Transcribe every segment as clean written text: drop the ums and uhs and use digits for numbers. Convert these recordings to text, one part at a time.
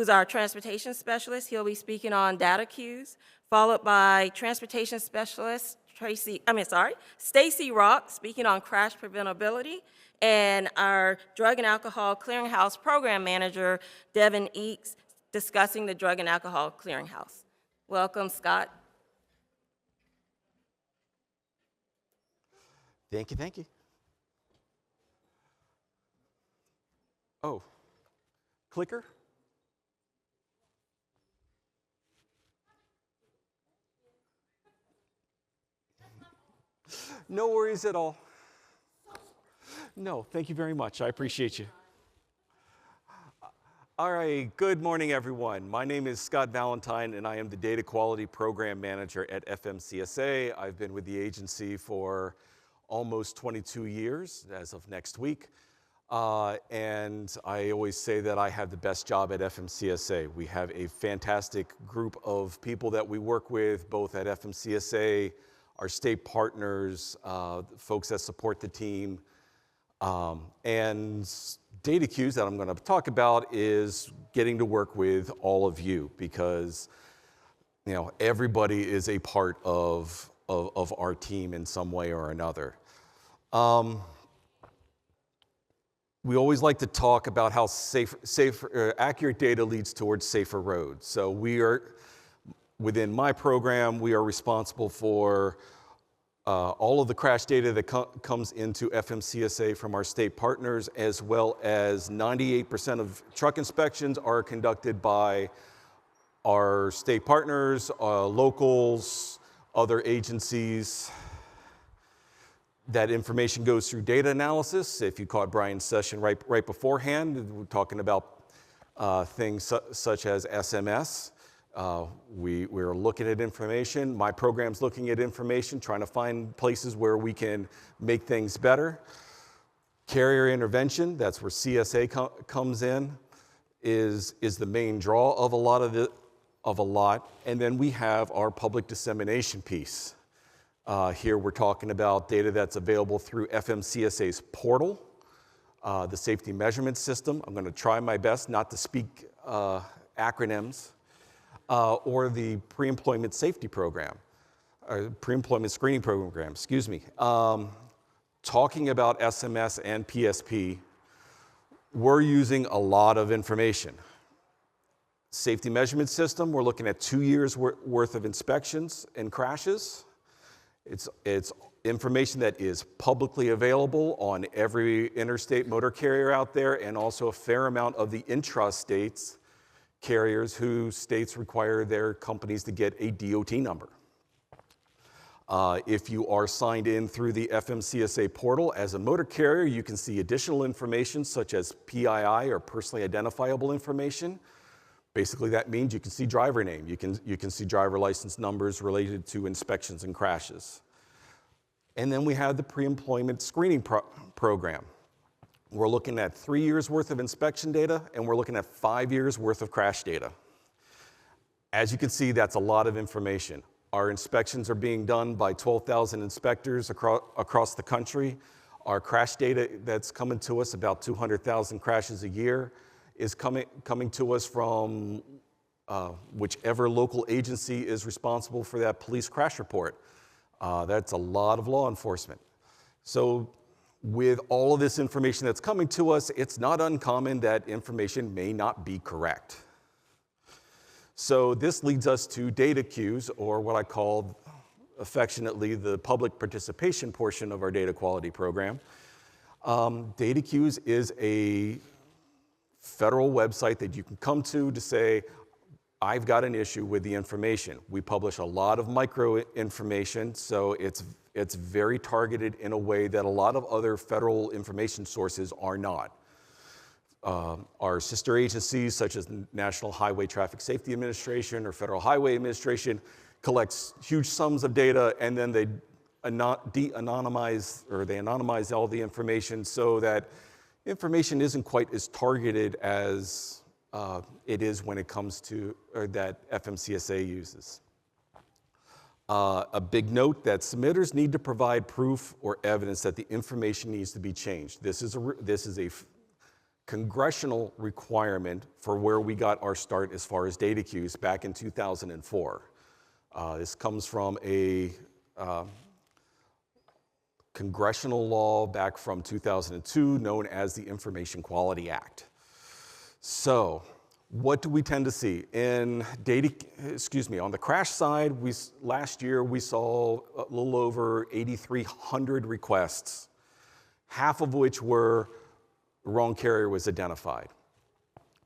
who's our transportation specialist. He'll be speaking on data queues, followed by transportation specialist Stacy Rock, speaking on crash preventability, and our drug and alcohol clearinghouse program manager, Devin Eakes, discussing the drug and alcohol clearinghouse. Welcome, Scott. Thank you, thank you. Oh, clicker? No worries at all. No, thank you very much. I appreciate you. All right, good morning, everyone. My name is Scott Valentine, and I am the Data Quality Program Manager at FMCSA. I've been with the agency for almost 22 years as of next week. And I always say that I have the best job at FMCSA. We have a fantastic group of people that we work with, both at FMCSA, our state partners, folks that support the team. And data queues that I'm going to talk about is getting to work with all of you, because everybody is a part of our team in some way or another. We always like to talk about how accurate data leads towards safer roads. So within my program, we are responsible for all of the crash data that comes into FMCSA from our state partners, as well as 98% of truck inspections are conducted by our state partners, locals, other agencies. That information goes through data analysis. If you caught Brian's session right beforehand, we're talking about things such as SMS. We're looking at information. My program's looking at information, trying to find places where we can make things better. Carrier intervention, that's where CSA comes in, is the main draw of a lot. And then we have our public dissemination piece. Here we're talking about data that's available through FMCSA's portal, the safety measurement system. I'm going to try my best not to speak acronyms, or the pre-employment safety program, or pre-employment screening program, excuse me. Talking about SMS and PSP, we're using a lot of information. Safety measurement system, we're looking at 2 years worth of inspections and crashes. It's information that is publicly available on every interstate motor carrier out there, and also a fair amount of the intra-states carriers whose states require their companies to get a DOT number. If you are signed in through the FMCSA portal as a motor carrier, you can see additional information such as PII, or personally identifiable information. Basically, that means you can see driver name. You can see driver license numbers related to inspections and crashes. And then we have the pre-employment screening program. We're looking at 3 years worth of inspection data, and we're looking at 5 years worth of crash data. As you can see, that's a lot of information. Our inspections are being done by 12,000 inspectors across the country. Our crash data that's coming to us, about 200,000 crashes a year, is coming to us from whichever local agency is responsible for that police crash report. That's a lot of law enforcement. So with all of this information that's coming to us, it's not uncommon that information may not be correct. So this leads us to data queues, or what I call affectionately the public participation portion of our data quality program. Data queues is a federal website that you can come to say, I've got an issue with the information. We publish a lot of micro information, so it's very targeted in a way that a lot of other federal information sources are not. Our sister agencies, such as the National Highway Traffic Safety Administration or Federal Highway Administration, collects huge sums of data, and then they anonymize all the information so that information isn't quite as targeted as it is when it comes to, or that FMCSA uses. A big note that submitters need to provide proof or evidence that the information needs to be changed. This is a congressional requirement for where we got our start as far as data queues back in 2004. This comes from a congressional law back from 2002 known as the Information Quality Act. So what do we tend to see? On the crash side, last year we saw a little over 8,300 requests, half of which were the wrong carrier was identified.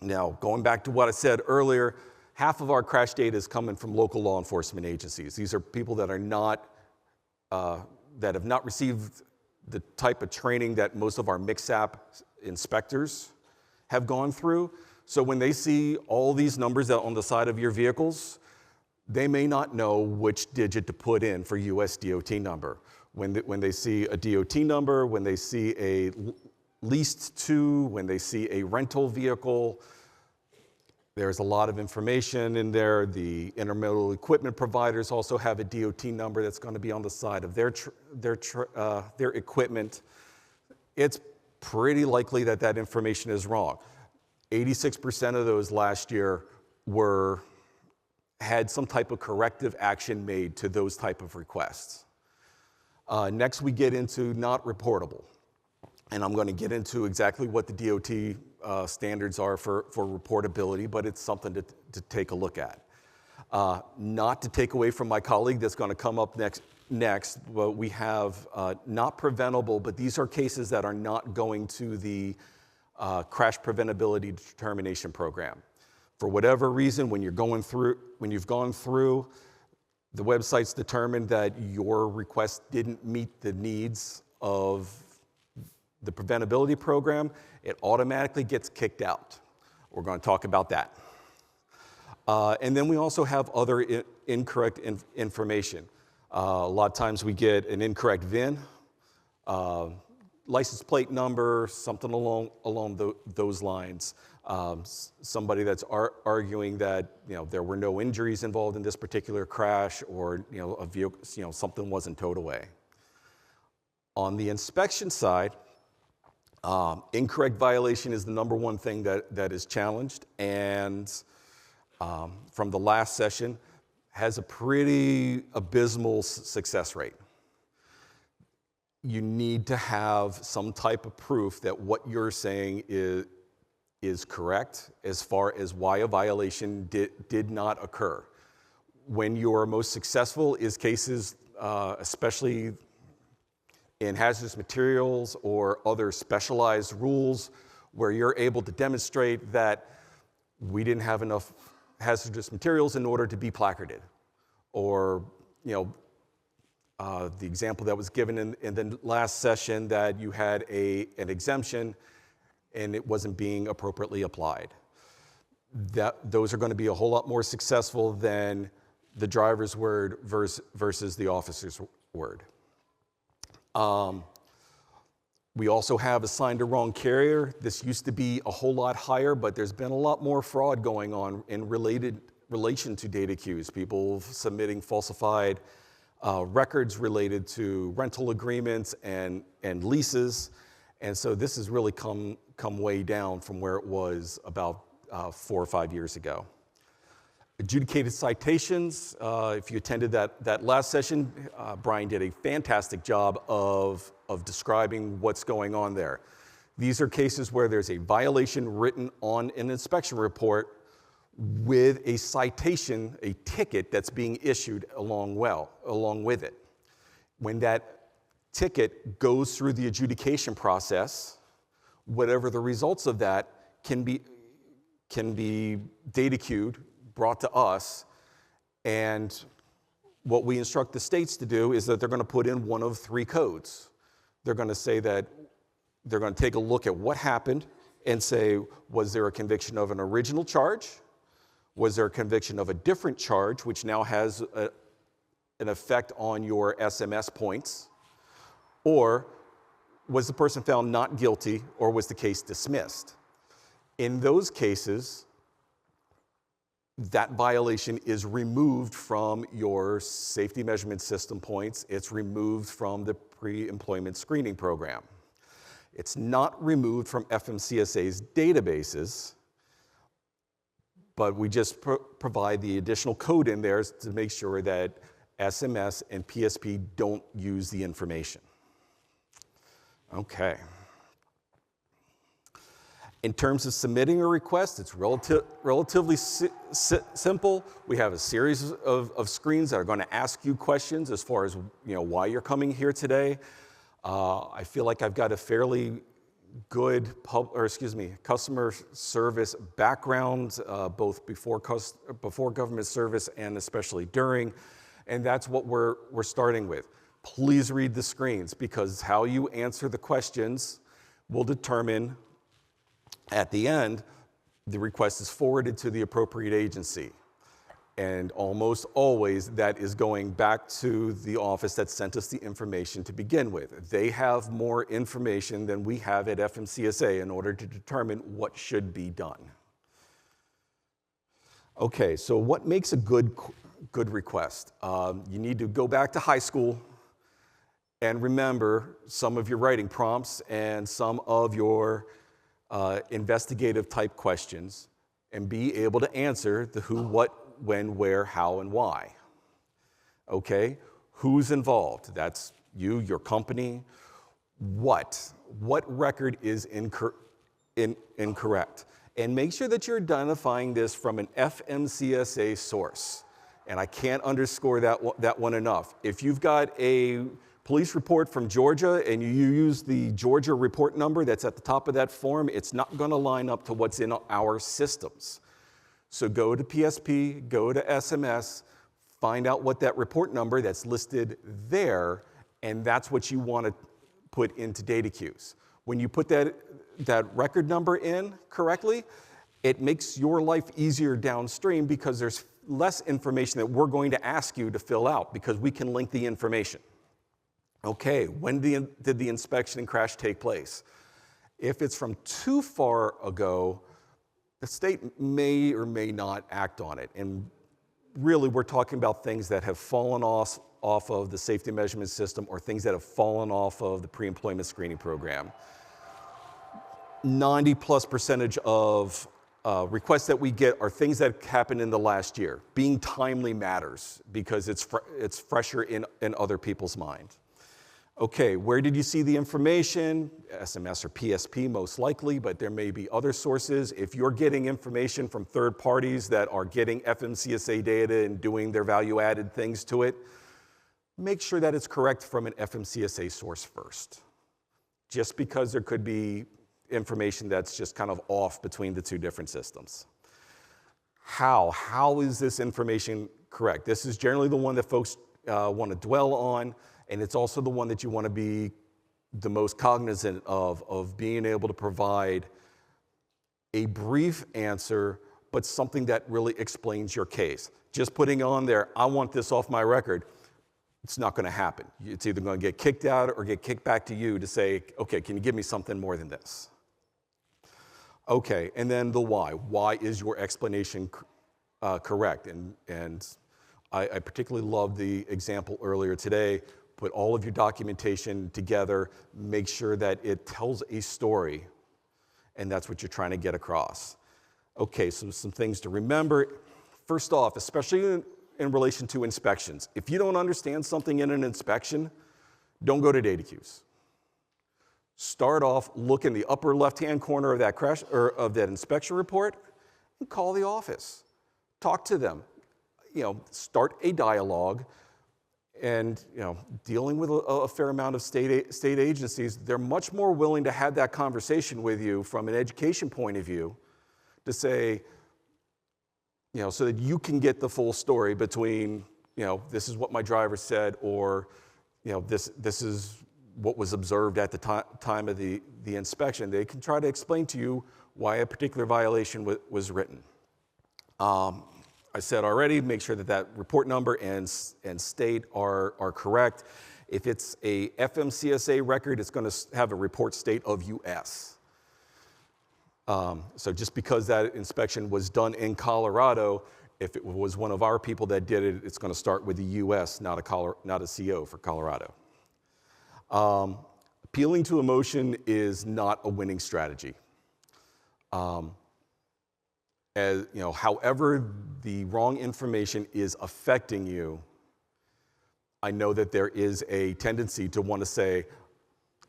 Now, going back to what I said earlier, half of our crash data is coming from local law enforcement agencies. These are people that are not, that have not received the type of training that most of our MCSAP inspectors have gone through. So when they see all these numbers on the side of your vehicles, they may not know which digit to put in for US DOT number. When they see a DOT number, when they see a leased to, when they see a rental vehicle, there's a lot of information in there. The intermodal equipment providers also have a DOT number that's going to be on the side of their equipment. It's pretty likely that that information is wrong. 86% of those last year had some type of corrective action made to those type of requests. Next, we get into not reportable. And I'm going to get into exactly what the DOT standards are for reportability, but it's something to take a look at. Not to take away from my colleague that's going to come up next, but we have not preventable, but these are cases that are not going to the crash preventability determination program. For whatever reason, when you've gone through, the website's determined that your request didn't meet the needs of the preventability program, it automatically gets kicked out. We're going to talk about that. And then we also have other incorrect information. A lot of times we get an incorrect VIN, license plate number, something along those lines. Somebody that's arguing that there were no injuries involved in this particular crash, or a vehicle, something wasn't towed away. On the inspection side, incorrect violation is the number one thing that is challenged, and from the last session has a pretty abysmal success rate. You need to have some type of proof that what you're saying is correct as far as why a violation did not occur. When you're most successful is cases, especially in hazardous materials or other specialized rules, where you're able to demonstrate that we didn't have enough hazardous materials in order to be placarded. Or, the example that was given in the last session, that you had an exemption and it wasn't being appropriately applied. Those are going to be a whole lot more successful than the driver's word versus the officer's word. We also have assigned a wrong carrier. This used to be a whole lot higher, but there's been a lot more fraud going on in relation to data queues. People submitting falsified records related to rental agreements and leases. And so this has really come way down from where it was about 4 or 5 years ago. Adjudicated citations, if you attended that last session, Brian did a fantastic job of describing what's going on there. These are cases where there's a violation written on an inspection report with a citation, a ticket that's being issued along with it. When that ticket goes through the adjudication process, whatever the results of that can be data queued, brought to us, and what we instruct the states to do is that they're going to put in one of 3 codes. They're going to say that they're going to take a look at what happened and say, was there a conviction of an original charge? Was there a conviction of a different charge, which now has an effect on your SMS points? Or was the person found not guilty, or was the case dismissed? In those cases, that violation is removed from your safety measurement system points. It's removed from the pre-employment screening program. It's not removed from FMCSA's databases, but we just provide the additional code in there to make sure that SMS and PSP don't use the information. Okay. In terms of submitting a request, it's relatively simple. We have a series of screens that are going to ask you questions as far as why you're coming here today. I feel like I've got a fairly good customer service background, both before government service and especially during, and that's what we're starting with. Please read the screens, because how you answer the questions will determine at the end, the request is forwarded to the appropriate agency. And almost always that is going back to the office that sent us the information to begin with. They have more information than we have at FMCSA in order to determine what should be done. Okay, so what makes a good request? You need to go back to high school and remember some of your writing prompts and some of your investigative type questions, and be able to answer the who, what, when, where, how, and why. Okay, who's involved? That's you, your company. What record is incorrect? And make sure that you're identifying this from an FMCSA source. And I can't underscore that one enough. If you've got a police report from Georgia and you use the Georgia report number that's at the top of that form, it's not going to line up to what's in our systems. So go to PSP, go to SMS, find out what that report number that's listed there, and that's what you want to put into data queues. When you put that record number in correctly, it makes your life easier downstream, because there's less information that we're going to ask you to fill out, because we can link the information. Okay, when did the inspection and crash take place? If it's from too far ago, the state may or may not act on it. And really, we're talking about things that have fallen off of the safety measurement system, or things that have fallen off of the pre-employment screening program. 90+% of requests that we get are things that happened in the last year. Being timely matters, because it's fresher in other people's mind. Okay, where did you see the information? SMS or PSP most likely, but there may be other sources. If you're getting information from third parties that are getting FMCSA data and doing their value-added things to it, make sure that it's correct from an FMCSA source first. Just because there could be information that's just kind of off between the two different systems. How is this information correct? This is generally the one that folks want to dwell on. And it's also the one that you want to be the most cognizant of being able to provide a brief answer, but something that really explains your case. Just putting on there, I want this off my record, it's not going to happen. It's either going to get kicked out or get kicked back to you to say, okay, can you give me something more than this? Okay, and then the why. Why is your explanation correct? And I particularly love the example earlier today. Put all of your documentation together, make sure that it tells a story, and that's what you're trying to get across. Okay, so some things to remember. First off, especially in relation to inspections, if you don't understand something in an inspection, don't go to data queues. Start off, look in the upper left-hand corner of that crash or of that inspection report, and call the office. Talk to them. Start a dialogue. And dealing with a fair amount of state agencies, they're much more willing to have that conversation with you from an education point of view, to say, so that you can get the full story between, this is what my driver said, or this is what was observed at the time of the inspection. They can try to explain to you why a particular violation was written. I said already, make sure that report number and state are correct. If it's a FMCSA record, it's going to have a report state of US. So just because that inspection was done in Colorado, if it was one of our people that did it, it's going to start with the US, not a CO for Colorado. appealing to emotion is not a winning strategy. As, you know, however the wrong information is affecting you, I know that there is a tendency to want to say,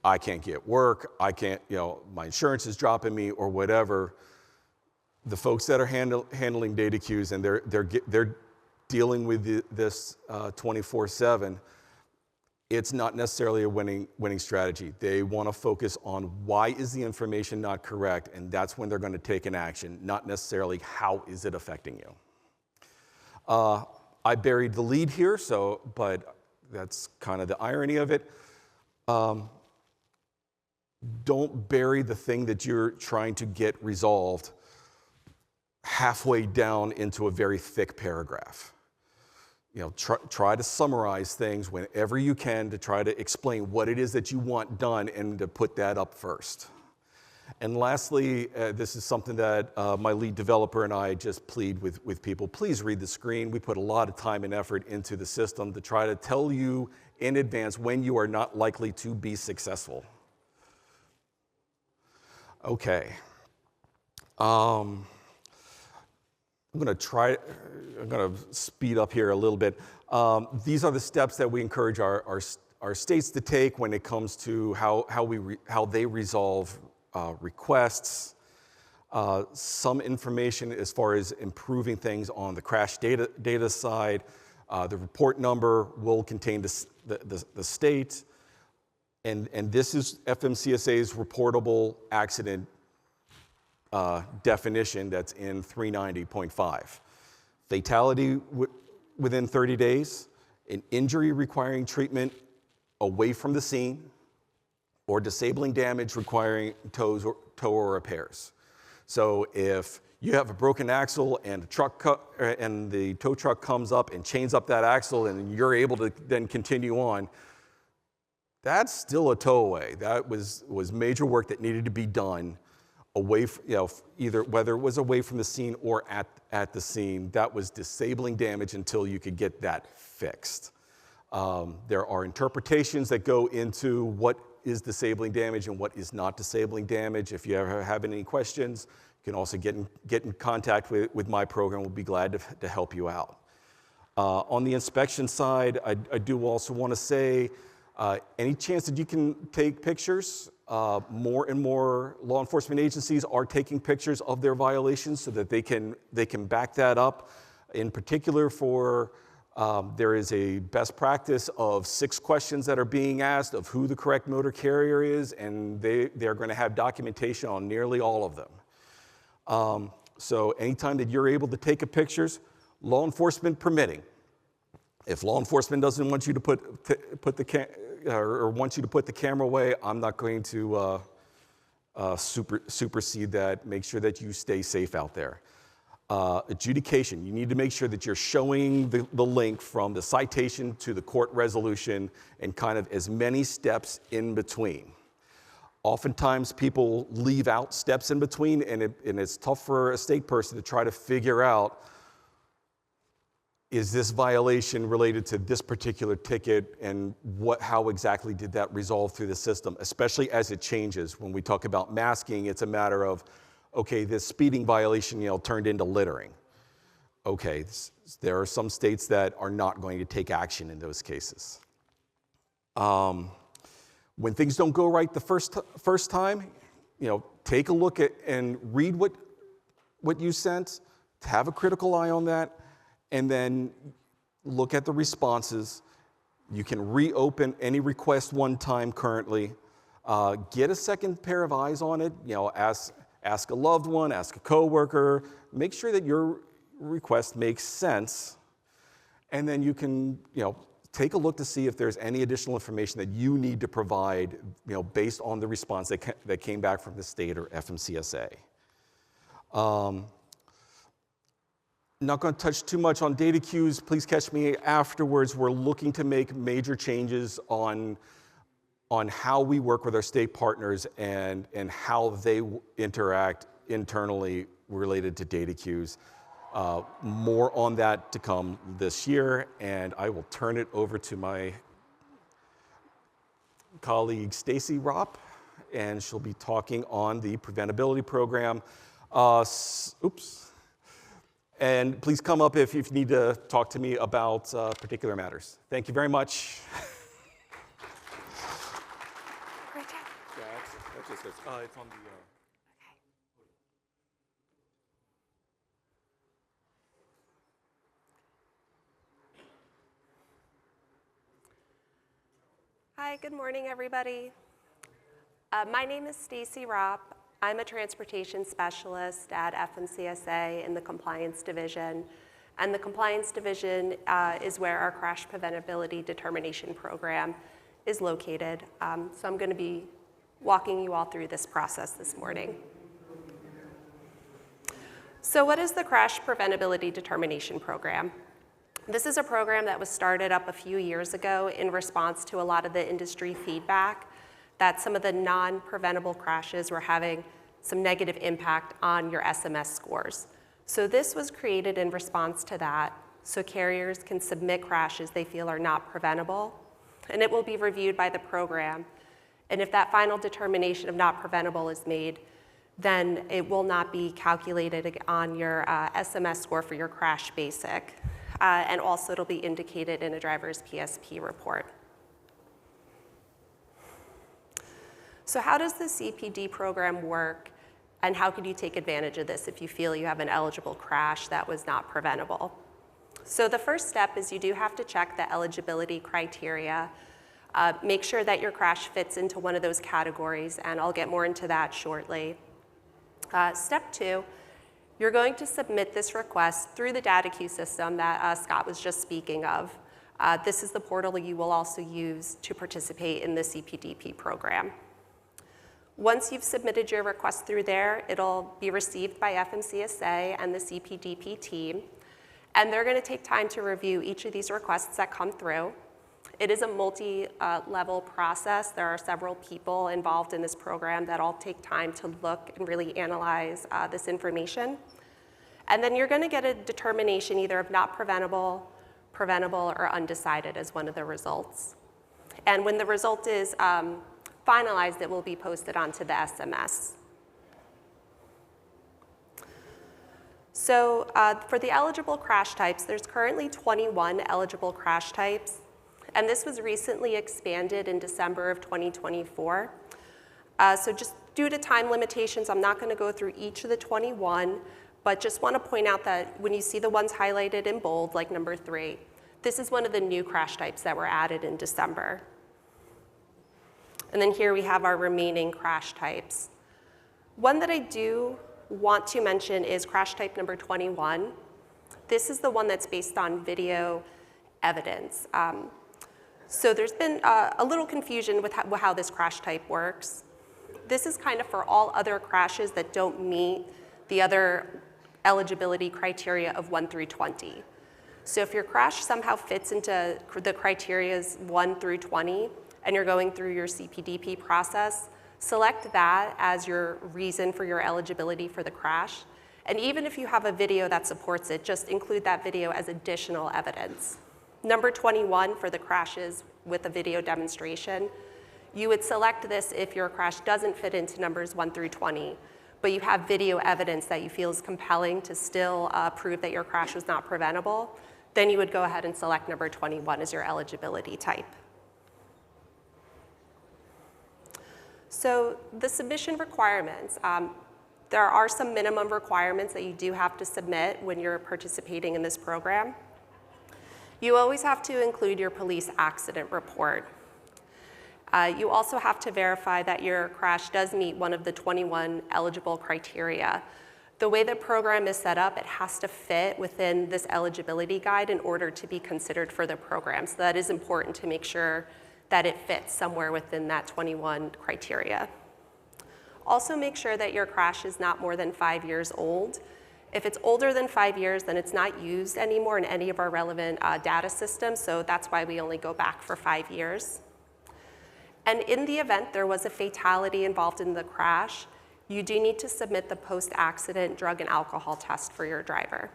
I can't get work, I can't, you know, my insurance is dropping me or whatever. The folks that are handling data queues and they're dealing with this 24/7, it's not necessarily a winning strategy. They want to focus on why is the information not correct, and that's when they're going to take an action, not necessarily how is it affecting you. I buried the lead here, but that's kind of the irony of it. Don't bury the thing that you're trying to get resolved halfway down into a very thick paragraph. You know, try to summarize things whenever you can to try to explain what it is that you want done and to put that up first. And lastly, this is something that my lead developer and I just plead with people. Please read the screen. We put a lot of time and effort into the system to try to tell you in advance when you are not likely to be successful. Okay. I'm going to speed up here a little bit. These are the steps that we encourage our states to take when it comes to how they resolve requests. Some information as far as improving things on the crash data side. The report number will contain the state, and this is FMCSA's reportable accident definition that's in 390.5. Fatality within 30 days, an injury requiring treatment away from the scene, or disabling damage requiring tow or repairs. So if you have a broken axle and the tow truck comes up and chains up that axle and you're able to then continue on, that's still a towaway. That was major work that needed to be done away from, you know, either whether it was away from the scene or at the scene. That was disabling damage until you could get that fixed. There are interpretations that go into what is disabling damage and what is not disabling damage. If you ever have any questions, you can also get in contact with my program. We'll be glad to help you out. On the inspection side, I do also want to say, any chance that you can take pictures, more and more law enforcement agencies are taking pictures of their violations so that they can back that up. In particular there is a best practice of 6 questions that are being asked of who the correct motor carrier is, and they're going to have documentation on nearly all of them. So anytime that you're able to take pictures, law enforcement permitting. If law enforcement doesn't want you to put the camera away, I'm not going to supersede that. Make sure that you stay safe out there. Adjudication, you need to make sure that you're showing the link from the citation to the court resolution and kind of as many steps in between. Oftentimes people leave out steps in between, and it's tough for a state person to try to figure out, is this violation related to this particular ticket, and how exactly did that resolve through the system, especially as it changes. When we talk about masking, it's a matter of, okay, this speeding violation, turned into littering. Okay, there are some states that are not going to take action in those cases. When things don't go right the first time, take a look at and read what you sent, have a critical eye on that, and then look at the responses. You can reopen any request one time currently. Get a second pair of eyes on it. Ask a loved one, ask a coworker. Make sure that your request makes sense, and then you can, take a look to see if there's any additional information that you need to provide, based on the response that came back from the state or FMCSA. Not going to touch too much on data queues. Please catch me afterwards. We're looking to make major changes on how we work with our state partners and how they interact internally related to data queues. More on that to come this year, and I will turn it over to my colleague Stacy Ropp, and she'll be talking on the preventability program. Oops. And please come up if you need to talk to me about particular matters. Thank you very much. Great job. Yeah, that's just it. It's on the. Hi, good morning, everybody. My name is Stacy Ropp. I'm a transportation specialist at FMCSA in the Compliance Division. And the Compliance Division is where our crash preventability determination program is located. So I'm going to be walking you all through this process this morning. So what is the crash preventability determination program? This is a program that was started up a few years ago in response to a lot of the industry feedback that some of the non-preventable crashes were having some negative impact on your SMS scores. So this was created in response to that, so carriers can submit crashes they feel are not preventable, and it will be reviewed by the program. And if that final determination of not preventable is made, then it will not be calculated on your SMS score for your crash basic. And also it'll be indicated in a driver's PSP report. So how does the CPD program work, and how could you take advantage of this if you feel you have an eligible crash that was not preventable? So the first step is you do have to check the eligibility criteria. Make sure that your crash fits into one of those categories, and I'll get more into that shortly. Step 2, you're going to submit this request through the data queue system that Scott was just speaking of. This is the portal you will also use to participate in the CPDP program. Once you've submitted your request through there, it'll be received by FMCSA and the CPDP team, and they're going to take time to review each of these requests that come through. It is a multi-level process. There are several people involved in this program that all take time to look and really analyze this information. And then you're going to get a determination either of not preventable, preventable, or undecided as one of the results. And when the result is finalized, it will be posted onto the SMS. So for the eligible crash types, there's currently 21 eligible crash types. And this was recently expanded in December of 2024. So just due to time limitations, I'm not going to go through each of the 21, but just want to point out that when you see the ones highlighted in bold, like number 3, this is one of the new crash types that were added in December. And then here we have our remaining crash types. One that I do want to mention is crash type number 21. This is the one that's based on video evidence. So there's been a little confusion with how this crash type works. This is kind of for all other crashes that don't meet the other eligibility criteria of 1 through 20. So if your crash somehow fits into the criterias 1 through 20, and you're going through your CPDP process, select that as your reason for your eligibility for the crash. And even if you have a video that supports it, just include that video as additional evidence. Number 21 for the crashes with a video demonstration. You would select this if your crash doesn't fit into numbers 1 through 20, but you have video evidence that you feel is compelling to still prove that your crash was not preventable. Then you would go ahead and select number 21 as your eligibility type. So the submission requirements. There are some minimum requirements that you do have to submit when you're participating in this program. You always have to include your police accident report. You also have to verify that your crash does meet one of the 21 eligible criteria. The way the program is set up, it has to fit within this eligibility guide in order to be considered for the program. So that is important to make sure that it fits somewhere within that 21 criteria. Also make sure that your crash is not more than 5 years old. If it's older than 5 years, then it's not used anymore in any of our relevant data systems, so that's why we only go back for 5 years. And in the event there was a fatality involved in the crash, you do need to submit the post-accident drug and alcohol test for your driver.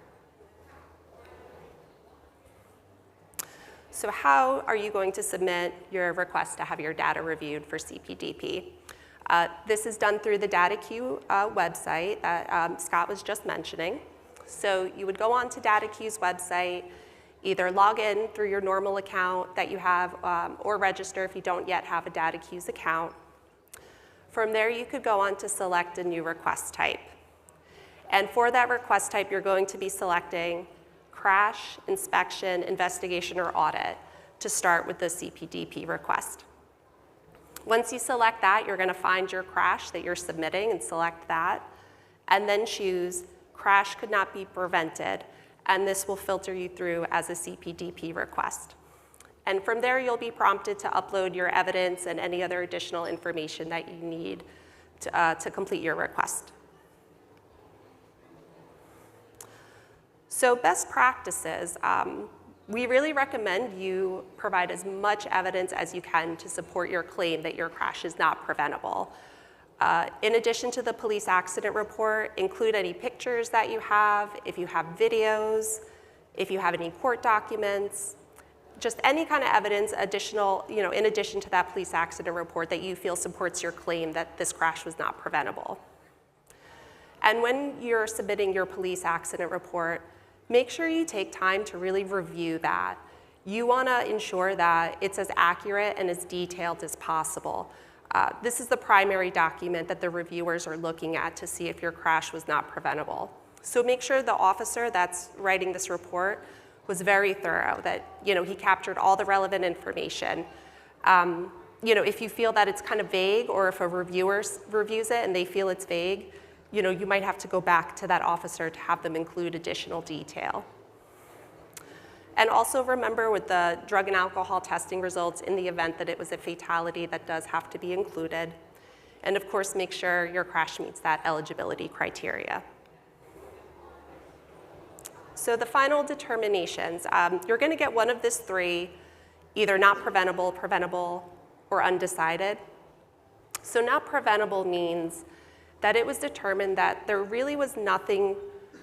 So how are you going to submit your request to have your data reviewed for CPDP? This is done through the DataQ website that Scott was just mentioning. So you would go on to DataQ's website, either log in through your normal account that you have, or register if you don't yet have a DataQ's account. From there, you could go on to select a new request type. And for that request type, you're going to be selecting crash, inspection, investigation, or audit to start with the CPDP request. Once you select that, you're going to find your crash that you're submitting and select that, and then choose crash could not be prevented, and this will filter you through as a CPDP request. And from there, you'll be prompted to upload your evidence and any other additional information that you need to complete your request. So best practices, we really recommend you provide as much evidence as you can to support your claim that your crash is not preventable. In addition to the police accident report, include any pictures that you have, if you have videos, if you have any court documents, just any kind of evidence additional, in addition to that police accident report that you feel supports your claim that this crash was not preventable. And when you're submitting your police accident report, make sure you take time to really review that. You want to ensure that it's as accurate and as detailed as possible. This is the primary document that the reviewers are looking at to see if your crash was not preventable. So make sure the officer that's writing this report was very thorough, that he captured all the relevant information. If you feel that it's kind of vague, or if a reviewer reviews it and they feel it's vague, you might have to go back to that officer to have them include additional detail. And also remember with the drug and alcohol testing results, in the event that it was a fatality, that does have to be included. And of course, make sure your crash meets that eligibility criteria. So the final determinations, you're going to get one of these three, either not preventable, preventable, or undecided. So not preventable means that it was determined that there really was nothing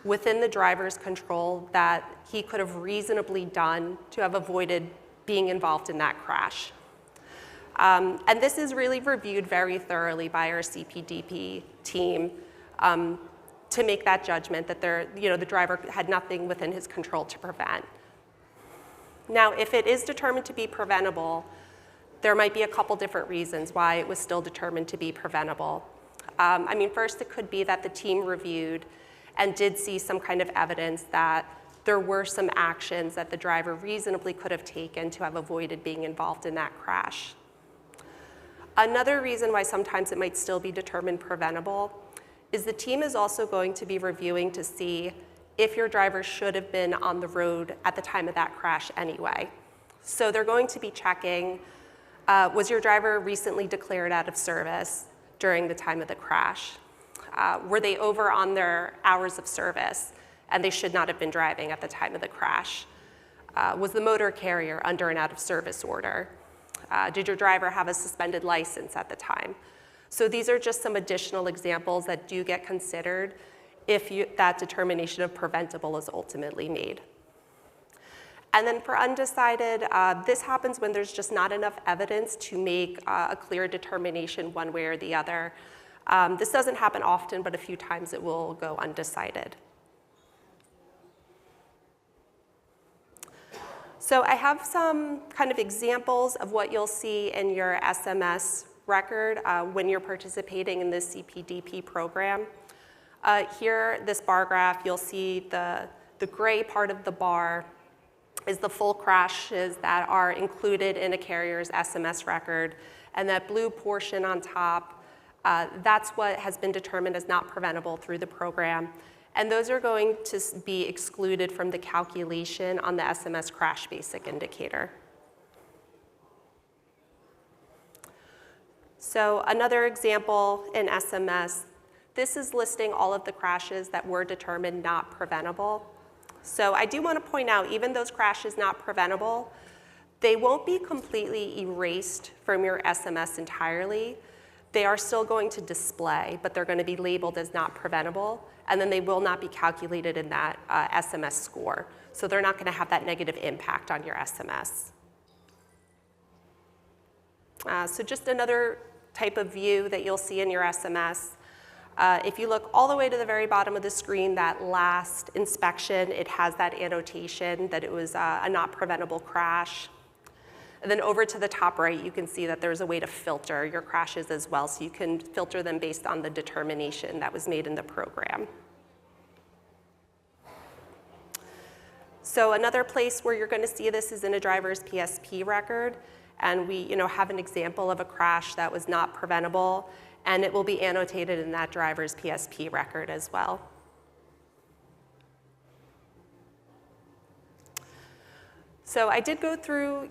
within the driver's control that he could have reasonably done to have avoided being involved in that crash. And this is really reviewed very thoroughly by our CPDP team to make that judgment that the driver had nothing within his control to prevent. Now, if it is determined to be preventable, there might be a couple different reasons why it was still determined to be preventable. First, it could be that the team reviewed and did see some kind of evidence that there were some actions that the driver reasonably could have taken to have avoided being involved in that crash. Another reason why sometimes it might still be determined preventable is the team is also going to be reviewing to see if your driver should have been on the road at the time of that crash anyway. So they're going to be checking, was your driver recently declared out of service during the time of the crash? Were they over on their hours of service and they should not have been driving at the time of the crash? Was the motor carrier under an out of service order? Did your driver have a suspended license at the time? So these are just some additional examples that do get considered if that determination of preventable is ultimately made. And then for undecided, this happens when there's just not enough evidence to make a clear determination one way or the other. This doesn't happen often, but a few times it will go undecided. So I have some kind of examples of what you'll see in your SMS record when you're participating in this CPDP program. Here, this bar graph, you'll see the gray part of the bar is the full crashes that are included in a carrier's SMS record, and that blue portion on top, that's what has been determined as not preventable through the program. And those are going to be excluded from the calculation on the SMS crash basic indicator. So another example in SMS, this is listing all of the crashes that were determined not preventable. So I do want to point out, even those crashes not preventable, they won't be completely erased from your SMS entirely. They are still going to display, but they're going to be labeled as not preventable, and then they will not be calculated in that SMS score. So they're not going to have that negative impact on your SMS. So just another type of view that you'll see in your SMS. If you look all the way to the very bottom of the screen, that last inspection, it has that annotation that it was a not preventable crash. And then over to the top right, you can see that there's a way to filter your crashes as well, so you can filter them based on the determination that was made in the program. So another place where you're going to see this is in a driver's PSP record, and we have an example of a crash that was not preventable, and it will be annotated in that driver's PSP record as well. So I did go through,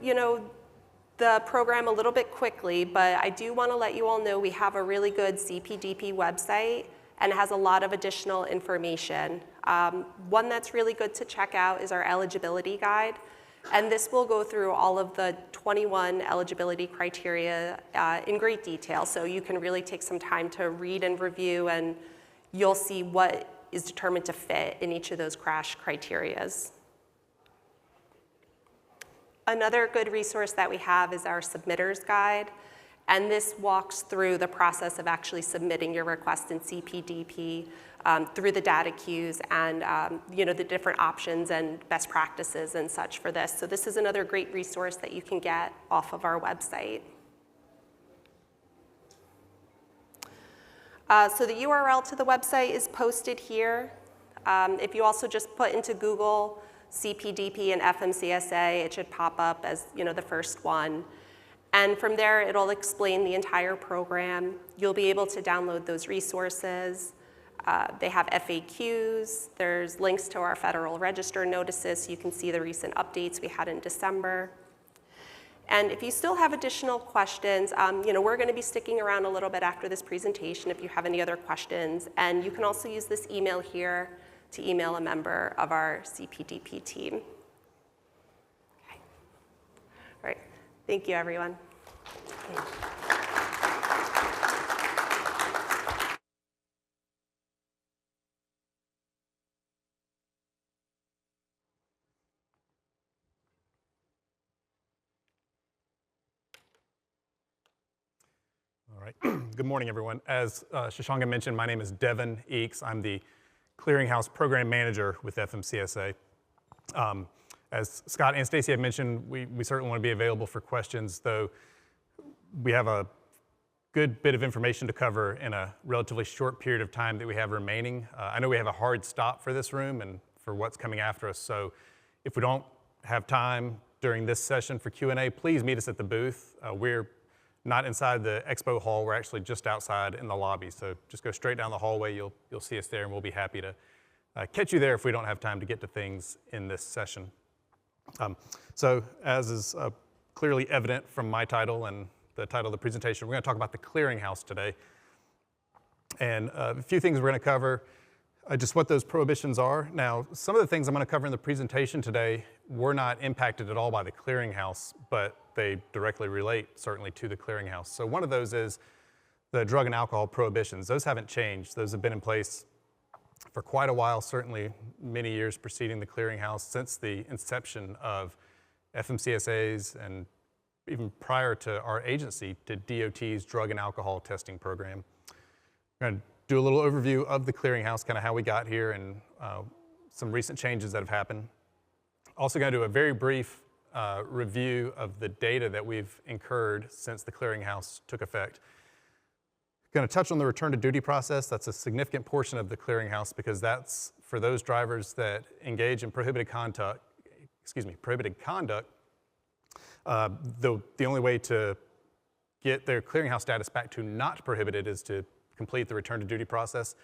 the program a little bit quickly, but I do want to let you all know we have a really good CPDP website, and it has a lot of additional information. One that's really good to check out is our eligibility guide, and this will go through all of the 21 eligibility criteria in great detail, so you can really take some time to read and review, and you'll see what is determined to fit in each of those crash criterias. Another good resource that we have is our submitter's guide, and this walks through the process of actually submitting your request in CPDP through the data queues and the different options and best practices and such for this. So this is another great resource that you can get off of our website. So the URL to the website is posted here. If you also just put into Google CPDP and FMCSA, it should pop up as the first one. And from there, it'll explain the entire program. You'll be able to download those resources. They have FAQs. There's links to our Federal Register notices, so you can see the recent updates we had in December. And if you still have additional questions, we're going to be sticking around a little bit after this presentation if you have any other questions. And you can also use this email here to email a member of our CPDP team. Okay. All right. Thank you, everyone. All right. Good morning, everyone. As Shashanka mentioned, my name is Devin Eakes. I'm the Clearinghouse Program Manager with FMCSA. As Scott and Stacy have mentioned, we certainly want to be available for questions, though we have a good bit of information to cover in a relatively short period of time that we have remaining. I know we have a hard stop for this room and for what's coming after us, so if we don't have time during this session for Q&A, please meet us at the booth. We're not inside the expo hall, we're actually just outside in the lobby, so just go straight down the hallway, you'll see us there, and we'll be happy to catch you there if we don't have time to get to things in this session. So as is clearly evident from my title and the title of the presentation, we're going to talk about the clearinghouse today. And a few things we're going to cover, just what those prohibitions are. Now, some of the things I'm going to cover in the presentation today were not impacted at all by the clearinghouse, but they directly relate certainly to the clearinghouse. So one of those is the drug and alcohol prohibitions. Those haven't changed. Those have been in place for quite a while, certainly many years preceding the clearinghouse, since the inception of FMCSA's and even prior to our agency, to DOT's drug and alcohol testing program. We're going to do a little overview of the clearinghouse, kind of how we got here and some recent changes that have happened. Also going to do a very brief review of the data that we've incurred since the clearinghouse took effect. Going to touch on the return to duty process. That's a significant portion of the clearinghouse because that's for those drivers that engage in prohibited conduct. The only way to get their clearinghouse status back to not prohibited is to complete the return to duty process.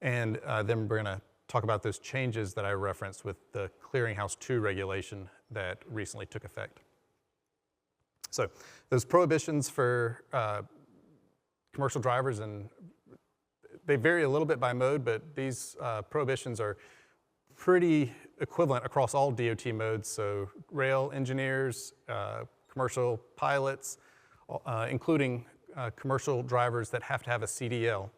And then we're going to talk about those changes that I referenced with the Clearinghouse 2 regulation that recently took effect. So those prohibitions for commercial drivers, and they vary a little bit by mode, but these prohibitions are pretty equivalent across all DOT modes, so rail engineers, commercial pilots, including commercial drivers that have to have a CDL.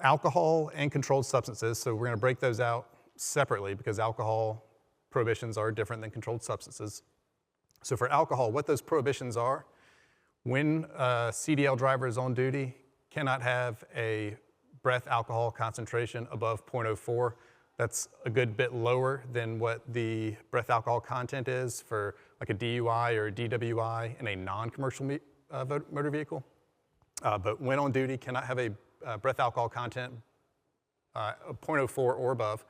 Alcohol and controlled substances, so we're going to break those out separately because alcohol prohibitions are different than controlled substances. So for alcohol, what those prohibitions are, when a CDL driver is on duty, cannot have a breath alcohol concentration above 0.04. That's a good bit lower than what the breath alcohol content is for like a DUI or a DWI in a non-commercial motor vehicle. But when on duty, cannot have a breath alcohol content of 0.04 or above.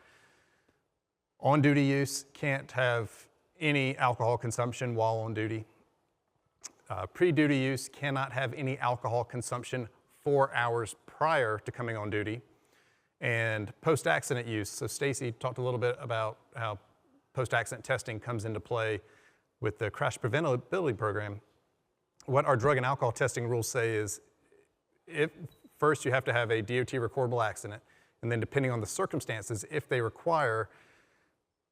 On-duty use, can't have any alcohol consumption while on duty. Pre-duty use, cannot have any alcohol consumption 4 hours prior to coming on duty. And post-accident use, so Stacy talked a little bit about how post-accident testing comes into play with the crash preventability program. What our drug and alcohol testing rules say is, first you have to have a DOT recordable accident, and then depending on the circumstances, if they require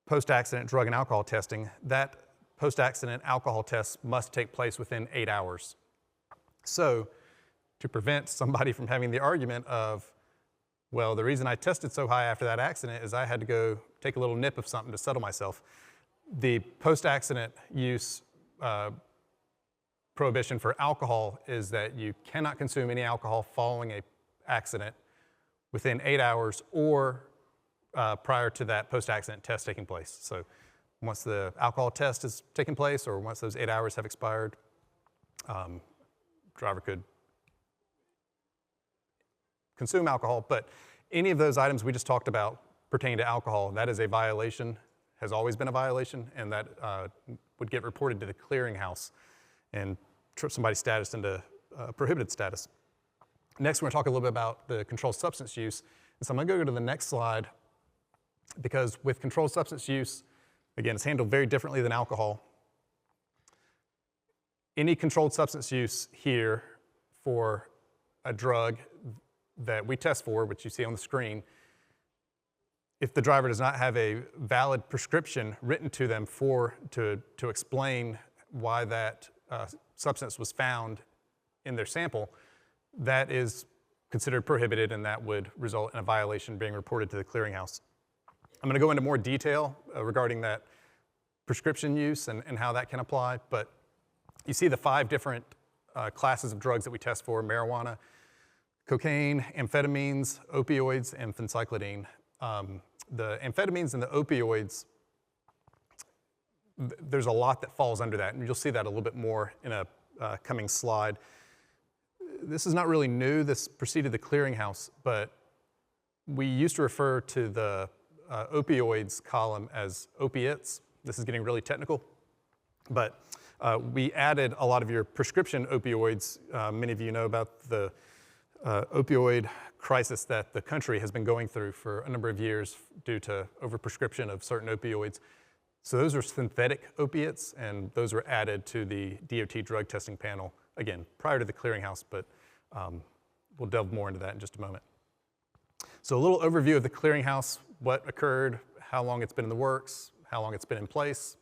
post-accident drug and alcohol testing, that post-accident alcohol test must take place within 8 hours. So to prevent somebody from having the argument of, well, the reason I tested so high after that accident is I had to go take a little nip of something to settle myself. The post-accident use prohibition for alcohol is that you cannot consume any alcohol following an accident within 8 hours or prior to that post-accident test taking place. So once the alcohol test has taken place or once those 8 hours have expired, driver could consume alcohol. But any of those items we just talked about pertaining to alcohol, that is a violation, has always been a violation, and that would get reported to the clearinghouse and trip somebody's status into prohibited status. Next, we're going to talk a little bit about the controlled substance use. And so I'm going to go to the next slide, because with controlled substance use, again, it's handled very differently than alcohol. Any controlled substance use here for a drug that we test for, which you see on the screen, if the driver does not have a valid prescription written to them to explain why that substance was found in their sample, that is considered prohibited, and that would result in a violation being reported to the clearinghouse. I'm going to go into more detail regarding that prescription use and how that can apply, but you see the 5 different classes of drugs that we test for: marijuana, cocaine, amphetamines, opioids, and phencyclidine. The amphetamines and the opioids, there's a lot that falls under that, and you'll see that a little bit more in a coming slide. This is not really new. This preceded the clearinghouse, but we used to refer to the opioids column as opiates. This is getting really technical, but we added a lot of your prescription opioids. Many of you know about the opioid crisis that the country has been going through for a number of years due to overprescription of certain opioids. So those are synthetic opiates, and those were added to the DOT drug testing panel, again, prior to the clearinghouse, but we'll delve more into that in just a moment. So a little overview of the clearinghouse, what occurred, how long it's been in the works, how long it's been in place.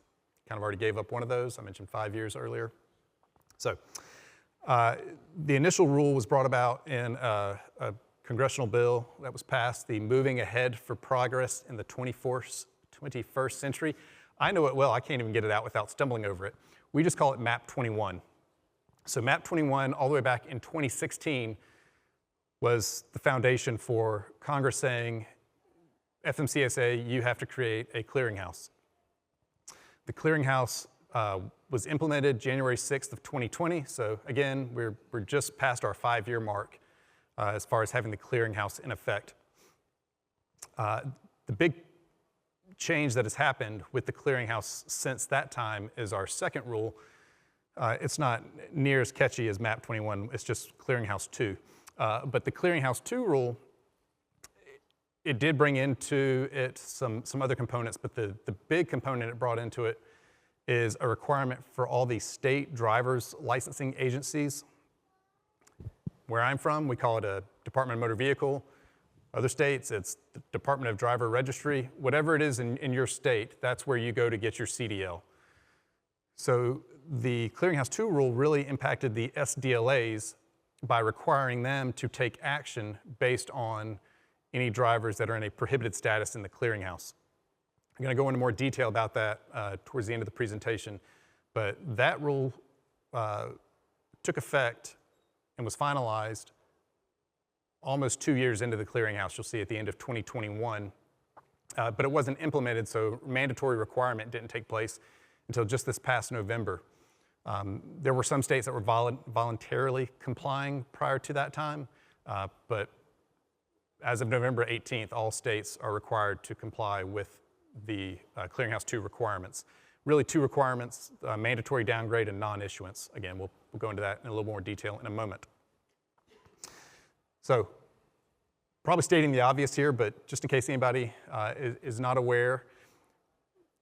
Kind of already gave up one of those. I mentioned 5 years earlier. So the initial rule was brought about in a congressional bill that was passed, the Moving Ahead for Progress in the 21st Century. I know it well. I can't even get it out without stumbling over it. We just call it MAP 21. So MAP 21, all the way back in 2016, was the foundation for Congress saying, FMCSA, you have to create a clearinghouse. The clearinghouse was implemented January 6th of 2020. So again, we're just past our 5-year mark as far as having the clearinghouse in effect. The big change that has happened with the clearinghouse since that time is our second rule. It's not near as catchy as MAP 21, it's just Clearinghouse 2. But the Clearinghouse 2 rule, it did bring into it some other components, but the big component it brought into it is a requirement for all the state driver's licensing agencies. Where I'm from, we call it a Department of Motor Vehicle. Other states, it's the Department of Driver Registry. Whatever it is in your state, that's where you go to get your CDL. So the Clearinghouse 2 rule really impacted the SDLAs by requiring them to take action based on any drivers that are in a prohibited status in the clearinghouse. I'm going to go into more detail about that towards the end of the presentation, But that rule took effect and was finalized almost 2 years into the clearinghouse. You'll see at the end of 2021. But it wasn't implemented, so mandatory requirement didn't take place until just this past November. There were some states that were voluntarily complying prior to that time, but as of November 18th, all states are required to comply with the Clearinghouse 2 requirements. Really 2 requirements, mandatory downgrade and non-issuance. Again, we'll go into that in a little more detail in a moment. So, probably stating the obvious here, but just in case anybody is not aware,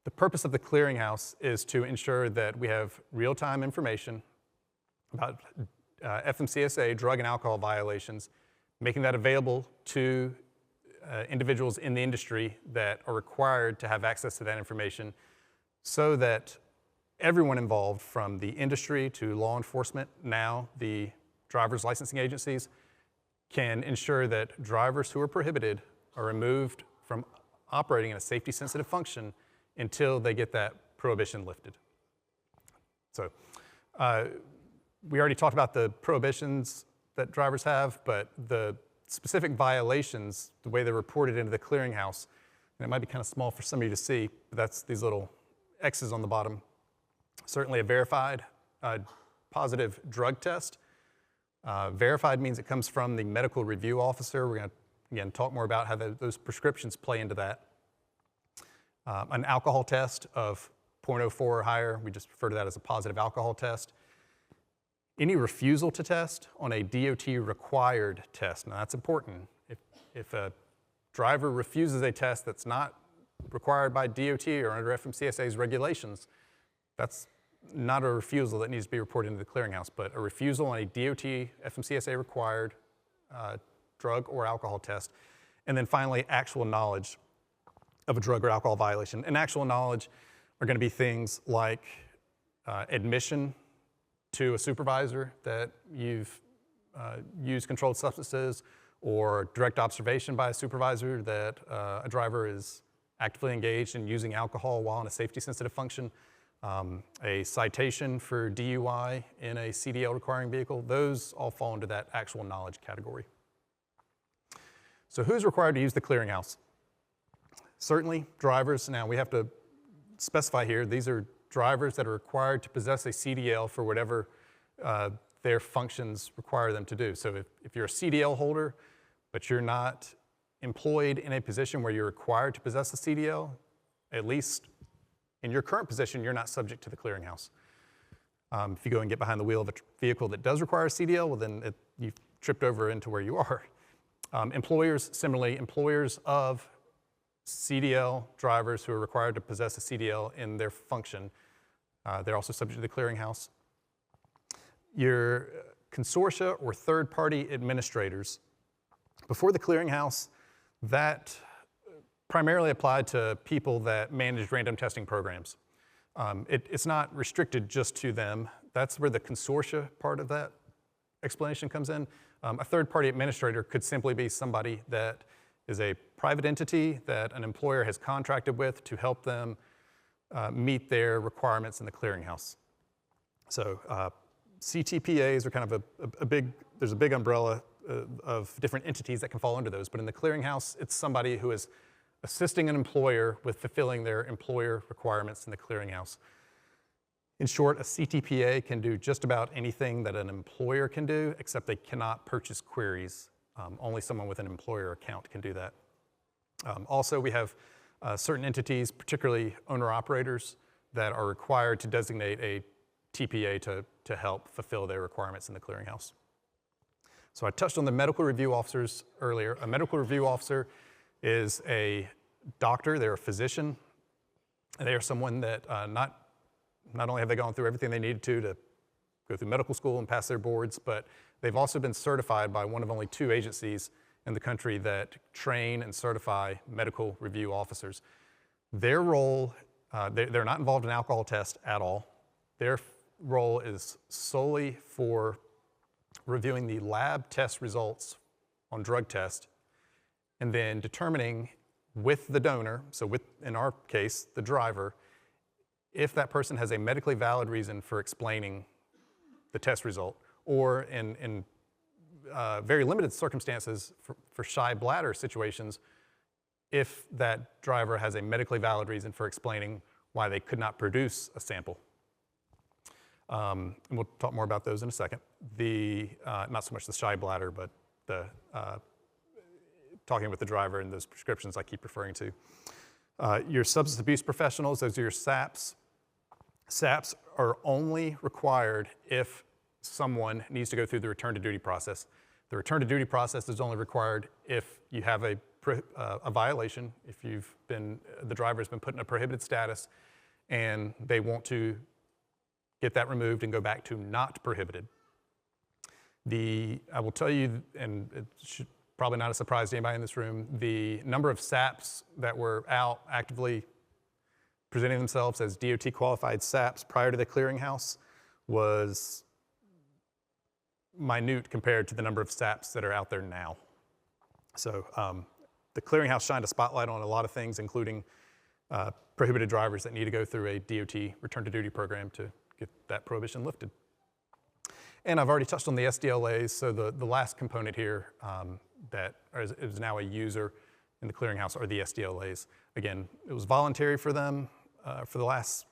the purpose of the clearinghouse is to ensure that we have real-time information about FMCSA drug and alcohol violations, making that available to individuals in the industry that are required to have access to that information so that everyone involved, from the industry to law enforcement, now the driver's licensing agencies, can ensure that drivers who are prohibited are removed from operating in a safety-sensitive function until they get that prohibition lifted. So we already talked about the prohibitions that drivers have, but the specific violations, the way they're reported into the clearinghouse, and it might be kind of small for some of you to see, but that's these little X's on the bottom. Certainly a verified positive drug test. Verified means it comes from the medical review officer. We're going to, again, talk more about how those prescriptions play into that. An alcohol test of 0.04 or higher, we just refer to that as a positive alcohol test. Any refusal to test on a DOT required test. Now that's important. If a driver refuses a test that's not required by DOT or under FMCSA's regulations, that's not a refusal that needs to be reported into the clearinghouse, but a refusal on a DOT FMCSA required drug or alcohol test. And then finally, actual knowledge of a drug or alcohol violation. And actual knowledge are going to be things like admission to a supervisor that you've used controlled substances, or direct observation by a supervisor that a driver is actively engaged in using alcohol while in a safety-sensitive function, a citation for DUI in a CDL requiring vehicle. Those all fall into that actual knowledge category. So who's required to use the clearinghouse? Certainly drivers. Now we have to specify here, these are drivers that are required to possess a CDL for whatever their functions require them to do. So if you're a CDL holder, but you're not employed in a position where you're required to possess a CDL, at least in your current position, you're not subject to the clearinghouse. If you go and get behind the wheel of a vehicle that does require a CDL, well then you've tripped over into where you are. Employers, similarly, employers of CDL drivers who are required to possess a CDL in their function, they're also subject to the clearinghouse. Your consortia or third-party administrators, before the clearinghouse, that primarily applied to people that managed random testing programs. It's not restricted just to them. That's where the consortia part of that explanation comes in. A third-party administrator could simply be somebody that is a private entity that an employer has contracted with to help them meet their requirements in the clearinghouse. So CTPAs are kind of there's a big umbrella of different entities that can fall under those, but in the clearinghouse, it's somebody who is assisting an employer with fulfilling their employer requirements in the clearinghouse. In short, a CTPA can do just about anything that an employer can do, except they cannot purchase queries. Only someone with an employer account can do that. Also, we have certain entities, particularly owner-operators, that are required to designate a TPA to help fulfill their requirements in the clearinghouse. So I touched on the medical review officers earlier. A medical review officer is a doctor, they're a physician. They are someone that not only have they gone through everything they needed to go through medical school and pass their boards, but they've also been certified by one of only 2 agencies in the country that train and certify medical review officers. Their role, they're not involved in alcohol tests at all. Their role is solely for reviewing the lab test results on drug tests and then determining with the donor, so in our case, the driver, if that person has a medically valid reason for explaining the test result, or in very limited circumstances for shy bladder situations, if that driver has a medically valid reason for explaining why they could not produce a sample. And we'll talk more about those in a second. Not so much the shy bladder, but the talking with the driver and those prescriptions I keep referring to. Your substance abuse professionals, those are your SAPs. SAPs are only required if someone needs to go through the return to duty process. The return to duty process is only required if you have a violation, if the driver has been put in a prohibited status and they want to get that removed and go back to not prohibited. I will tell you, and it's probably not a surprise to anybody in this room, the number of SAPs that were out actively presenting themselves as DOT qualified SAPs prior to the clearinghouse was minute compared to the number of SAPs that are out there now. So the clearinghouse shined a spotlight on a lot of things, including prohibited drivers that need to go through a DOT return to duty program to get that prohibition lifted. And I've already touched on the SDLAs, so the last component here that is now a user in the clearinghouse are the SDLAs. Again, it was voluntary for them for the last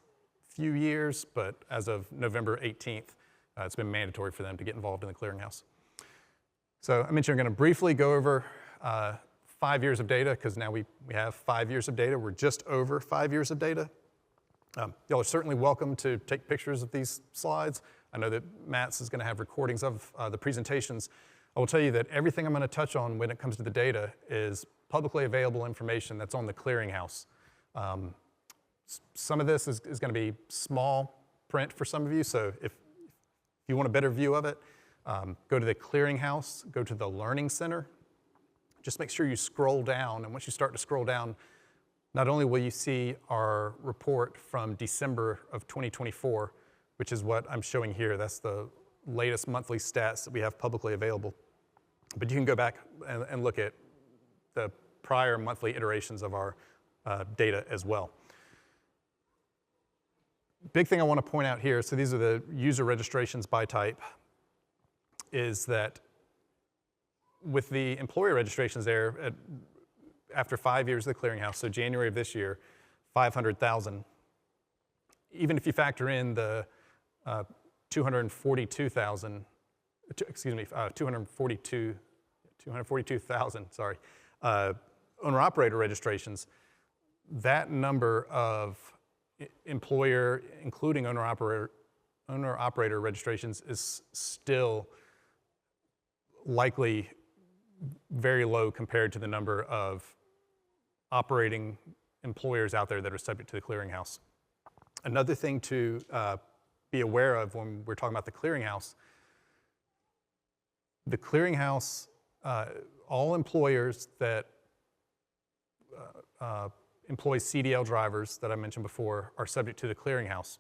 few years, but as of November 18th, it's been mandatory for them to get involved in the clearinghouse. So I mentioned I'm going to briefly go over 5 years of data, because now we have 5 years of data. We're just over 5 years of data. Y'all are certainly welcome to take pictures of these slides. I know that Matt's is going to have recordings of the presentations. I will tell you that everything I'm going to touch on when it comes to the data is publicly available information that's on the clearinghouse. Some of this is going to be small print for some of you, so if you want a better view of it, go to the clearinghouse, go to the Learning Center. Just make sure you scroll down, and once you start to scroll down, not only will you see our report from December of 2024, which is what I'm showing here. That's the latest monthly stats that we have publicly available. But you can go back and look at the prior monthly iterations of our data as well. Big thing I want to point out here, so these are the user registrations by type, is that with the employer registrations there, after 5 years of the clearinghouse, so January of this year, 500,000. Even if you factor in the 242,000, sorry, owner-operator registrations, that number of employer, including owner-operator registrations, is still likely very low compared to the number of operating employers out there that are subject to the clearinghouse. Another thing to be aware of when we're talking about the clearinghouse, all employers that employ CDL drivers that I mentioned before are subject to the clearinghouse.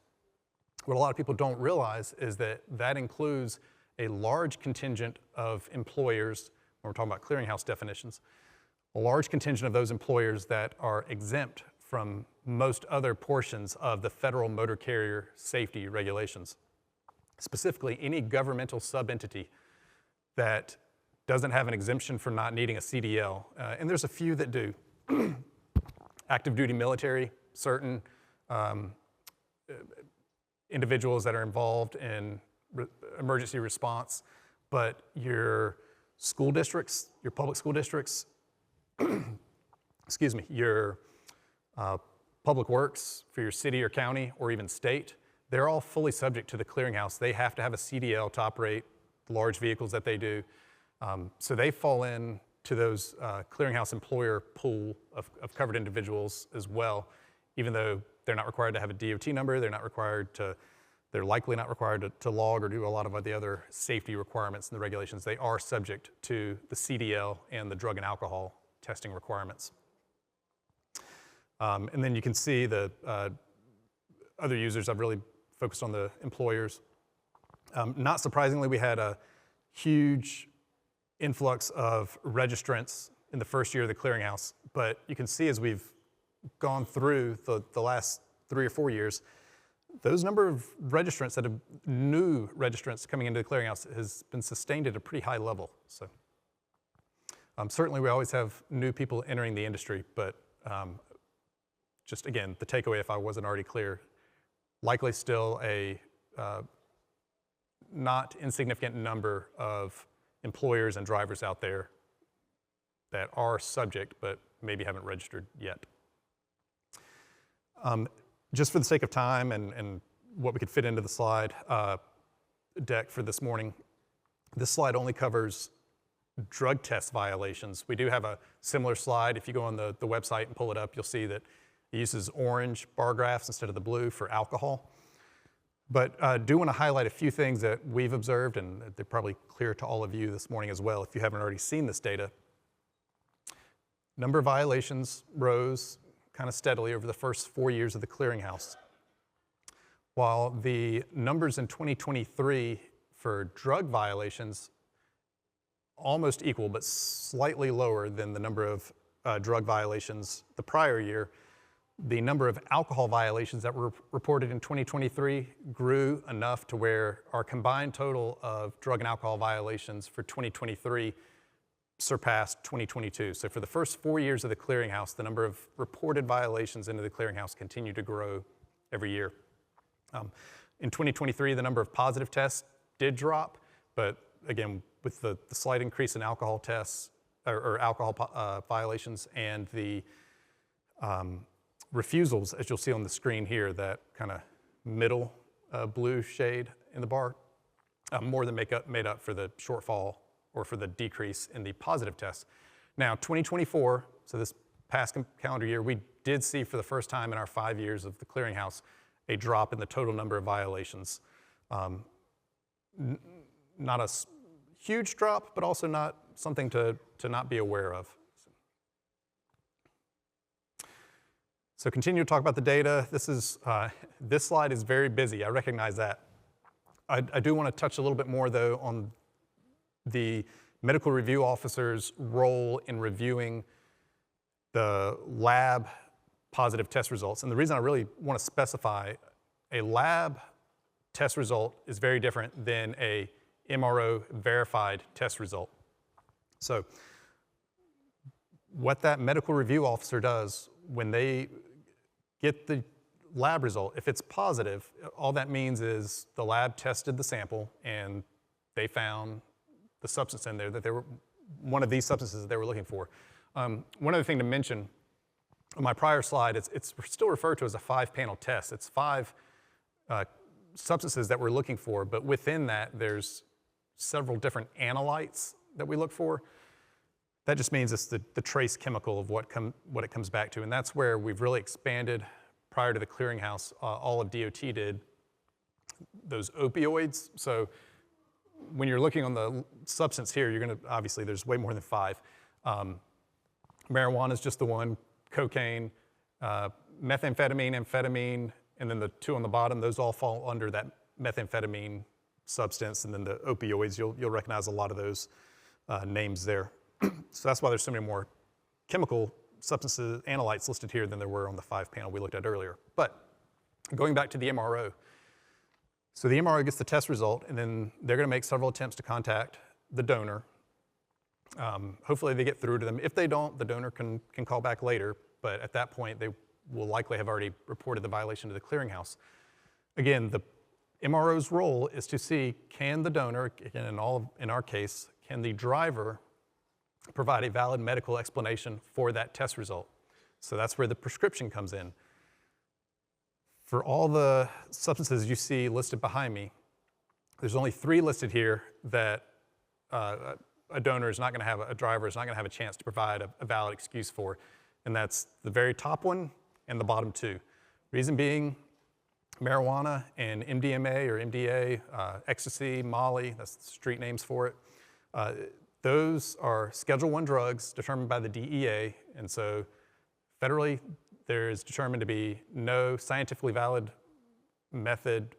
What a lot of people don't realize is that that includes a large contingent of employers, when we're talking about clearinghouse definitions, a large contingent of those employers that are exempt from most other portions of the federal motor carrier safety regulations. Specifically, any governmental sub-entity that doesn't have an exemption for not needing a CDL, and there's a few that do. Active duty military, certain individuals that are involved in emergency response, but your school districts, your public school districts, excuse me, your public works for your city or county or even state, they're all fully subject to the clearinghouse. They have to have a CDL to operate the large vehicles that they do. So they fall in to those clearinghouse employer pool of covered individuals as well, even though they're not required to have a DOT number, they're likely not required to log or do a lot of the other safety requirements and the regulations. They are subject to the CDL and the drug and alcohol testing requirements. And then you can see the other users. I've really focused on the employers. Not surprisingly, we had a huge influx of registrants in the first year of the clearinghouse, but you can see as we've gone through the last 3 or 4 years those number of registrants that have new registrants coming into the clearinghouse has been sustained at a pretty high level. So certainly we always have new people entering the industry, but just again, the takeaway, if I wasn't already clear, likely still a not insignificant number of employers and drivers out there that are subject but maybe haven't registered yet. Just for the sake of time and what we could fit into the slide deck for this morning, this slide only covers drug test violations. We do have a similar slide. If you go on the website and pull it up, you'll see that it uses orange bar graphs instead of the blue for alcohol. But I do want to highlight a few things that we've observed, and they're probably clear to all of you this morning as well if you haven't already seen this data. Number of violations rose kind of steadily over the first 4 years of the clearinghouse, while the numbers in 2023 for drug violations almost equal but slightly lower than the number of drug violations the prior year. The number of alcohol violations that were reported in 2023 grew enough to where our combined total of drug and alcohol violations for 2023 surpassed 2022. So for the first 4 years of the clearinghouse, the number of reported violations into the clearinghouse continued to grow every year. In 2023, the number of positive tests did drop, but again, with the slight increase in alcohol tests or alcohol violations and the refusals, as you'll see on the screen here, that kind of middle blue shade in the bar, more than made up for the shortfall or for the decrease in the positive tests. Now, 2024, so this past calendar year, we did see for the first time in our 5 years of the clearinghouse a drop in the total number of violations. Not a huge drop, but also not something to not be aware of. So continue to talk about the data. This slide is very busy, I recognize that. I do want to touch a little bit more though on the medical review officer's role in reviewing the lab positive test results. And the reason I really want to specify a lab test result is very different than a MRO verified test result. So what that medical review officer does when they get the lab result, if it's positive, all that means is the lab tested the sample and they found the substance in there that they were, one of these substances that they were looking for. One other thing to mention, on my prior slide, it's still referred to as a 5-panel test. It's 5 substances that we're looking for, but within that, there's several different analytes that we look for. That just means it's the trace chemical of what it comes back to, and that's where we've really expanded. Prior to the clearinghouse, all of DOT did those opioids. So when you're looking on the substance here, you're gonna, obviously there's way more than 5. Marijuana is just the one, cocaine, methamphetamine, amphetamine, and then the 2 on the bottom, those all fall under that methamphetamine substance, and then the opioids, you'll recognize a lot of those names there. So that's why there's so many more chemical substances, analytes listed here than there were on the 5-panel we looked at earlier. But going back to the MRO, so the MRO gets the test result, and then they're gonna make several attempts to contact the donor. Hopefully they get through to them. If they don't, the donor can call back later, but at that point, they will likely have already reported the violation to the clearinghouse. Again, the MRO's role is to see, can the donor, again, in our case, can the driver provide a valid medical explanation for that test result? So that's where the prescription comes in. For all the substances you see listed behind me, there's only 3 listed here that a donor is not going to have, a driver is not going to have a chance to provide a valid excuse for, and that's the very top one and the bottom 2. Reason being, marijuana and MDMA or MDA, ecstasy, Molly, that's the street names for it. Those are Schedule I drugs determined by the DEA, and so federally there is determined to be no scientifically valid method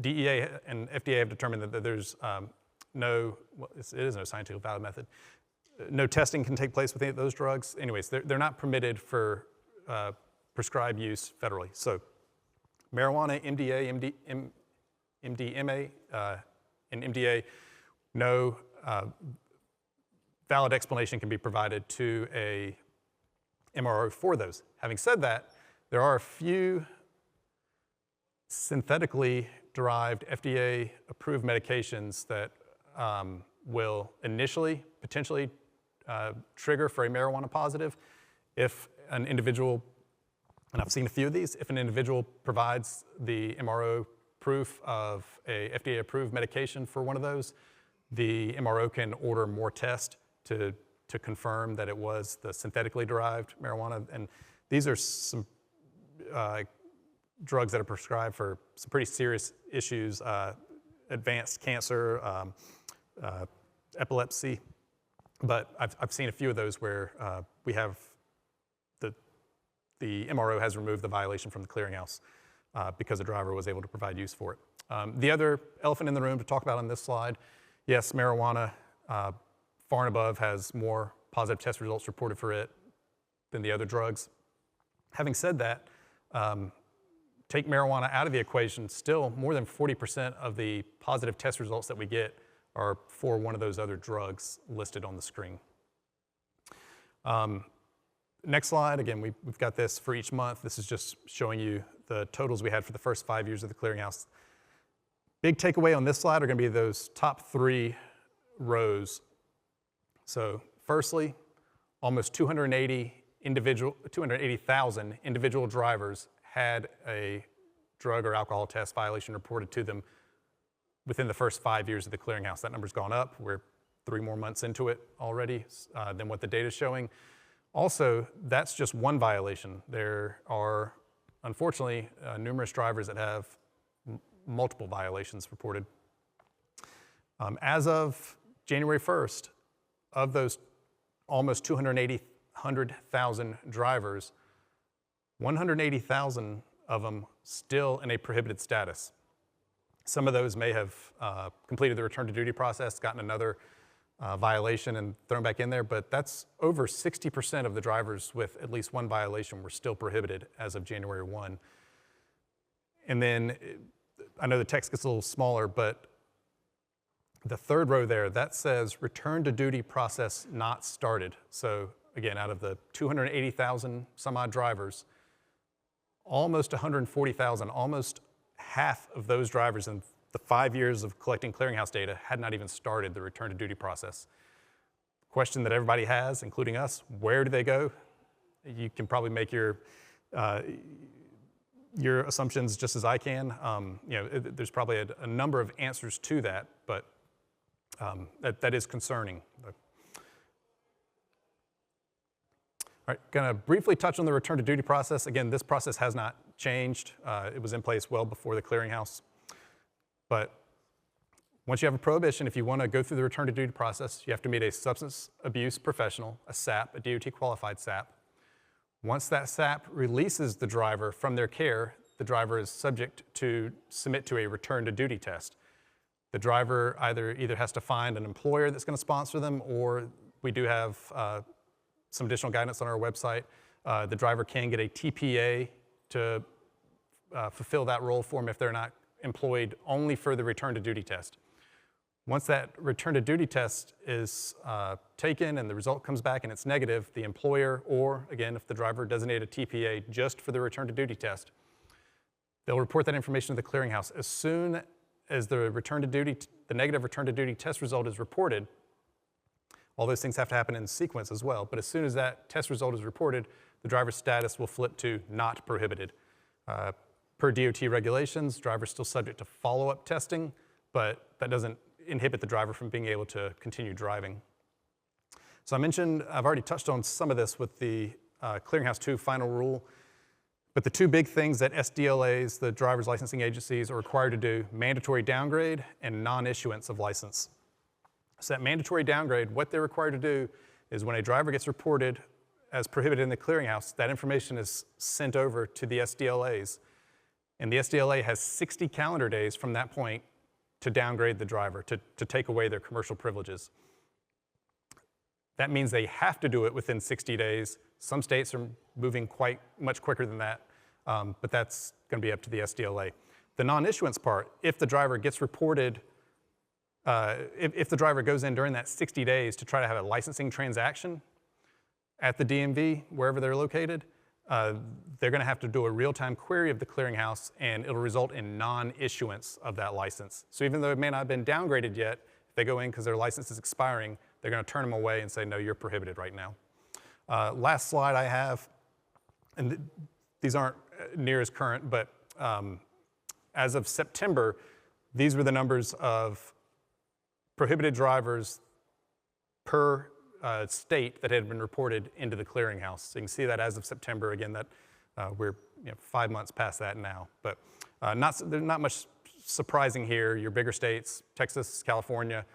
DEA and FDA have determined that there's it is no scientifically valid method no testing can take place with any of those drugs. Anyways, they're not permitted for prescribed use federally. So marijuana, MDA, MDMA, and MDA, no valid explanation can be provided to a MRO for those. Having said that, there are a few synthetically derived FDA-approved medications that will initially potentially trigger for a marijuana positive if an individual, and I've seen a few of these, if an individual provides the MRO proof of a FDA-approved medication for one of those, the MRO can order more tests to confirm that it was the synthetically derived marijuana. And these are some drugs that are prescribed for some pretty serious issues, advanced cancer, epilepsy. But I've seen a few of those where we have the MRO has removed the violation from the clearinghouse because the driver was able to provide use for it. The other elephant in the room to talk about on this slide, yes, marijuana far and above has more positive test results reported for it than the other drugs. Having said that, take marijuana out of the equation, still more than 40% of the positive test results that we get are for one of those other drugs listed on the screen. Next slide, again, we've got this for each month. This is just showing you the totals we had for the first 5 years of the clearinghouse. Big takeaway on this slide are gonna be those top 3 rows. So firstly, almost 280,000 individual drivers had a drug or alcohol test violation reported to them within the first 5 years of the clearinghouse. That number's gone up. We're 3 more months into it already than what the data's showing. Also, that's just one violation. There are, unfortunately, numerous drivers that have multiple violations reported. As of January 1st, of those almost 280,000 drivers, 180,000 of them still in a prohibited status. Some of those may have completed the return to duty process, gotten another violation and thrown back in there, but that's over 60% of the drivers with at least one violation were still prohibited as of January 1. And then, I know the text gets a little smaller, but the third row there, that says return to duty process not started. So again, out of the 280,000 some odd drivers, almost 140,000, almost half of those drivers in the 5 years of collecting clearinghouse data had not even started the return to duty process. Question that everybody has, including us, where do they go? You can probably make your assumptions just as I can. There's probably a number of answers to that, but that is concerning. All right, gonna briefly touch on the return to duty process. Again, this process has not changed. It was in place well before the clearinghouse. But once you have a prohibition, if you want to go through the return to duty process, you have to meet a substance abuse professional, a SAP, a DOT qualified SAP. Once that SAP releases the driver from their care, the driver is subject to submit to a return to duty test. The driver either has to find an employer that's going to sponsor them, or we do have some additional guidance on our website. The driver can get a TPA to fulfill that role for them if they're not employed only for the return to duty test. Once that return to duty test is taken and the result comes back and it's negative, the employer, or again, if the driver designated a TPA just for the return to duty test, they'll report that information to the clearinghouse. As soon as the negative return to duty test result is reported, all those things have to happen in sequence as well, but as soon as that test result is reported, the driver's status will flip to not prohibited. Per DOT regulations, drivers still subject to follow-up testing, but that doesn't inhibit the driver from being able to continue driving. So I've already touched on some of this with the Clearinghouse 2 final rule, but the 2 big things that SDLAs, the driver's licensing agencies, are required to do, mandatory downgrade and non-issuance of license. So that mandatory downgrade, what they're required to do is when a driver gets reported as prohibited in the clearinghouse, that information is sent over to the SDLAs. And the SDLA has 60 calendar days from that point to downgrade the driver, to take away their commercial privileges. That means they have to do it within 60 days. Some states are moving much quicker than that, but that's going to be up to the SDLA. The non-issuance part, if the driver gets reported, if the driver goes in during that 60 days to try to have a licensing transaction at the DMV, wherever they're located, they're going to have to do a real-time query of the clearinghouse, and it'll result in non-issuance of that license. So even though it may not have been downgraded yet, if they go in because their license is expiring, they're going to turn them away and say, no, you're prohibited right now. Last slide I have, and these aren't near as current, but as of September, these were the numbers of prohibited drivers per state that had been reported into the clearinghouse. So you can see that as of September, again, that we're 5 months past that now. But there's not much surprising here. Your bigger states, Texas, California,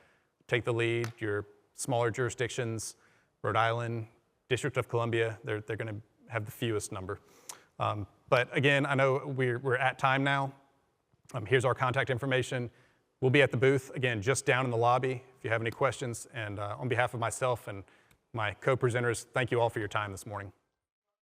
take the lead. Your smaller jurisdictions, Rhode Island, District of Columbia, they're going to have the fewest number. But again, I know we're at time now. Here's our contact information. We'll be at the booth, again, just down in the lobby if you have any questions. And on behalf of myself and my co-presenters, thank you all for your time this morning.